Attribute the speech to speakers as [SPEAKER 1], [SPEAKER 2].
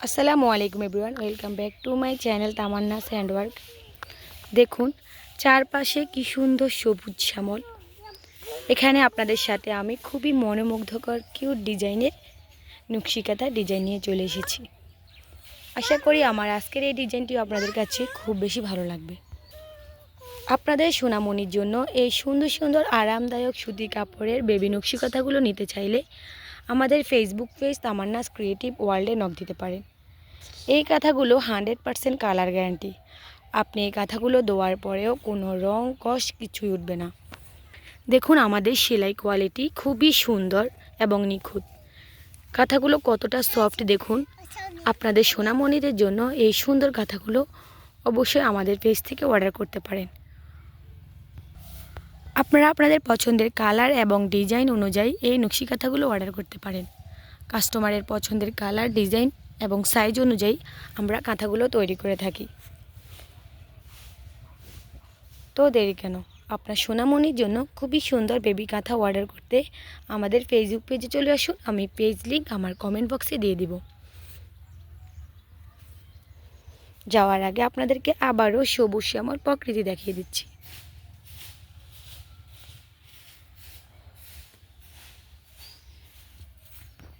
[SPEAKER 1] আসসালামু আলাইকুম everyone, welcome back to my channel Tamanna's handwork. দেখুন চারপাশে কি সুন্দর সবুজ শ্যামল। এখানে আপনাদের সাথে আমি খুবই মনোমুগ্ধকর কিউট ডিজাইনের নকশিকাঁথা ডিজাইন নিয়ে চলে এসেছি। আশা করি আমার আজকের এই ডিজাইনটি আপনাদের কাছে খুব বেশি ভালো লাগবে। আপনাদের সোনামণির জন্য এই সুন্দর সুন্দর আরামদায়ক সুতি কাপড়ের বেবি নকশিকাঁথাগুলো নিতে চাইলে আমাদের ফেসবুক পেজ তামান্নাস ক্রিয়েটিভ ওয়ার্ল্ডে নক দিতে পারেন। এই কাঁথাগুলো 100% কালার গ্যারান্টি। আপনি এই কাঁথাগুলো দেওয়ার পরেও কোনো রং কষ কিছুই উঠবে না। দেখুন আমাদের সেলাই কোয়ালিটি খুবই সুন্দর এবং নিখুঁত। কাঁথাগুলো কতটা সফট দেখুন। আপনাদের সোনামণিদের জন্য এই সুন্দর কাঁথাগুলো অবশ্যই আমাদের পেজ থেকে অর্ডার করতে পারেন। আপনারা আপনাদের পছন্দের কালার এবং ডিজাইন অনুযায়ী এই নকশি কাঁথাগুলো অর্ডার করতে পারেন। কাস্টমারের পছন্দের কালার, ডিজাইন এবং সাইজ অনুযায়ী আমরা কাঁথাগুলো তৈরি করে থাকি। তো দেরি কেন, আপনার সোনামণির জন্য খুবই সুন্দর বেবি কাঁথা অর্ডার করতে আমাদের ফেসবুক পেজে চলে আসুন। আমি পেজ লিঙ্ক আমার কমেন্ট বক্সে দিয়ে দিব। যাওয়ার আগে আপনাদেরকে আবারও সবুজ শ্যামল প্রকৃতি দেখিয়ে দিচ্ছি।